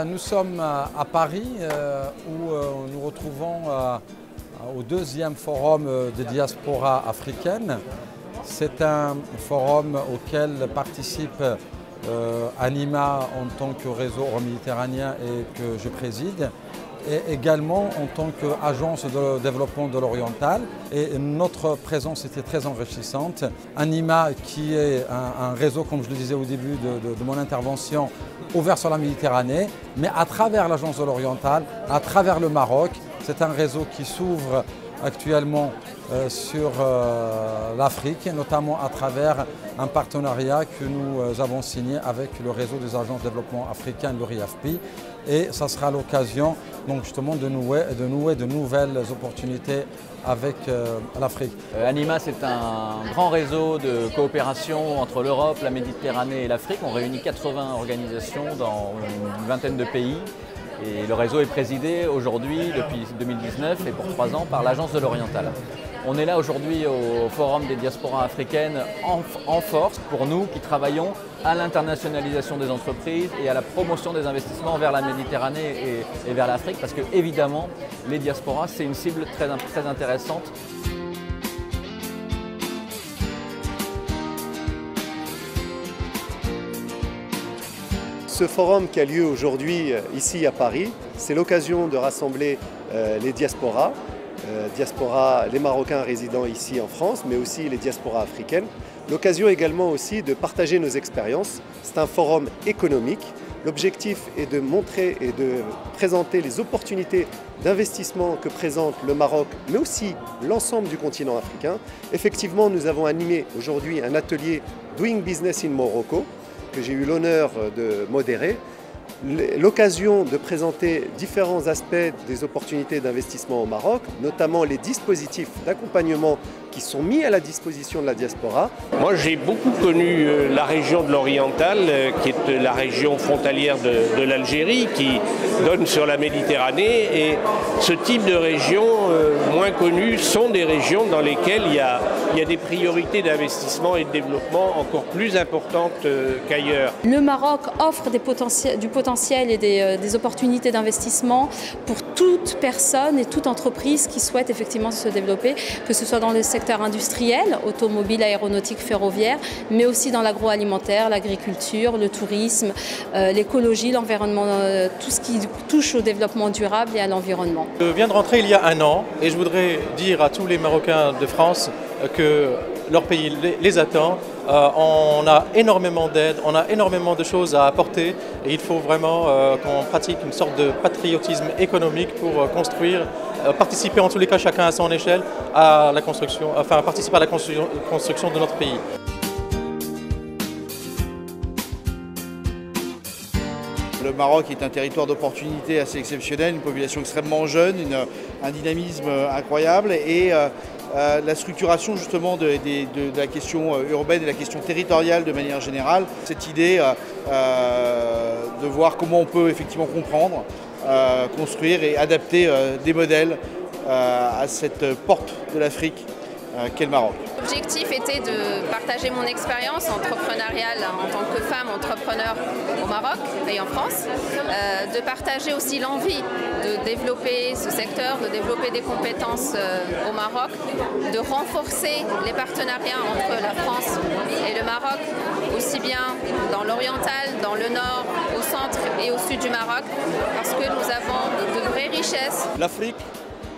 Nous sommes à Paris où nous retrouvons au deuxième forum de diaspora africaine. C'est un forum auquel participe Anima en tant que réseau euro-méditerranéen et que je préside, et également en tant qu'agence de développement de l'oriental. Et notre présence était très enrichissante. Anima, qui est un réseau, comme je le disais au début de mon intervention, ouvert sur la Méditerranée, mais à travers l'agence de l'oriental, à travers le Maroc. C'est un réseau qui s'ouvre actuellement sur l'Afrique, notamment à travers un partenariat que nous avons signé avec le réseau des agences de développement africain, le RIAFPI, et ça sera l'occasion donc justement de nouer de nouvelles opportunités avec l'Afrique. Anima, c'est un grand réseau de coopération entre l'Europe, la Méditerranée et l'Afrique. On réunit 80 organisations dans une vingtaine de pays. Et le réseau est présidé aujourd'hui, depuis 2019 et pour 3 ans, par l'Agence de l'Oriental. On est là aujourd'hui au Forum des diasporas africaines en force pour nous qui travaillons à l'internationalisation des entreprises et à la promotion des investissements vers la Méditerranée et vers l'Afrique, parce que évidemment, les diasporas, c'est une cible très intéressante. Ce forum qui a lieu aujourd'hui ici à Paris, c'est l'occasion de rassembler les diasporas, les Marocains résidant ici en France, mais aussi les diasporas africaines. L'occasion également aussi de partager nos expériences. C'est un forum économique. L'objectif est de montrer et de présenter les opportunités d'investissement que présente le Maroc, mais aussi l'ensemble du continent africain. Effectivement, nous avons animé aujourd'hui un atelier Doing Business in Morocco, que j'ai eu l'honneur de modérer, l'occasion de présenter différents aspects des opportunités d'investissement au Maroc, notamment les dispositifs d'accompagnement qui sont mis à la disposition de la diaspora. Moi, j'ai beaucoup connu la région de l'Oriental, qui est la région frontalière de l'Algérie, qui donne sur la Méditerranée. Et ce type de régions moins connues sont des régions dans lesquelles il y a des priorités d'investissement et de développement encore plus importantes qu'ailleurs. Le Maroc offre du potentiel et des opportunités d'investissement pour toute personne et toute entreprise qui souhaite effectivement se développer, que ce soit dans le secteur industriel, automobile, aéronautique, ferroviaire, mais aussi dans l'agroalimentaire, l'agriculture, le tourisme, l'écologie, l'environnement, tout ce qui touche au développement durable et à l'environnement. Je viens de rentrer il y a 1 an et je voudrais dire à tous les Marocains de France que leur pays les attend. On a énormément d'aide, on a énormément de choses à apporter et il faut vraiment qu'on pratique une sorte de patriotisme économique pour construire, participer en tous les cas chacun à son échelle à la construction, enfin participer à la construction de notre pays. Le Maroc est un territoire d'opportunités assez exceptionnel, une population extrêmement jeune, un dynamisme incroyable et la structuration justement de la question urbaine et de la question territoriale de manière générale. Cette idée de voir comment on peut effectivement comprendre, construire et adapter des modèles à cette porte de l'Afrique qu'est le Maroc. L'objectif était de partager mon expérience entrepreneuriale en tant que femme entrepreneur au Maroc et en France, de partager aussi l'envie de développer ce secteur, de développer des compétences au Maroc, de renforcer les partenariats entre la France et le Maroc, aussi bien dans l'oriental, dans le nord, au centre et au sud du Maroc, parce que nous avons de vraies richesses. L'Afrique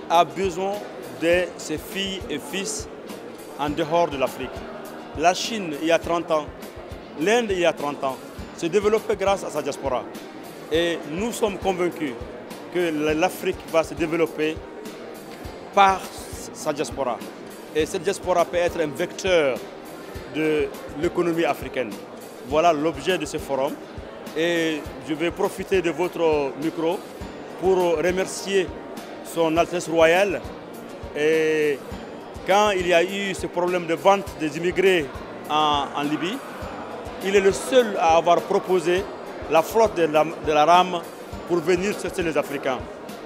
a besoin de ses filles et fils en dehors de l'Afrique. La Chine, il y a 30 ans, l'Inde, il y a 30 ans, s'est développée grâce à sa diaspora. Et nous sommes convaincus que l'Afrique va se développer par sa diaspora. Et cette diaspora peut être un vecteur de l'économie africaine. Voilà l'objet de ce forum. Et je vais profiter de votre micro pour remercier Son Altesse Royale. Et quand il y a eu ce problème de vente des immigrés en Libye, il est le seul à avoir proposé la flotte de la rame pour venir chercher les Africains.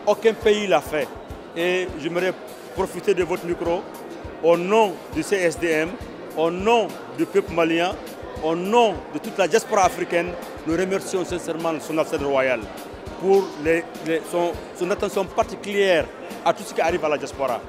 Aucun pays l'a fait. Et j'aimerais profiter de votre micro au nom du CSDM, au nom du peuple malien, au nom de toute la diaspora africaine. Nous remercions sincèrement Son Altesse Royale. pour son attention particulière à tout ce qui arrive à la diaspora.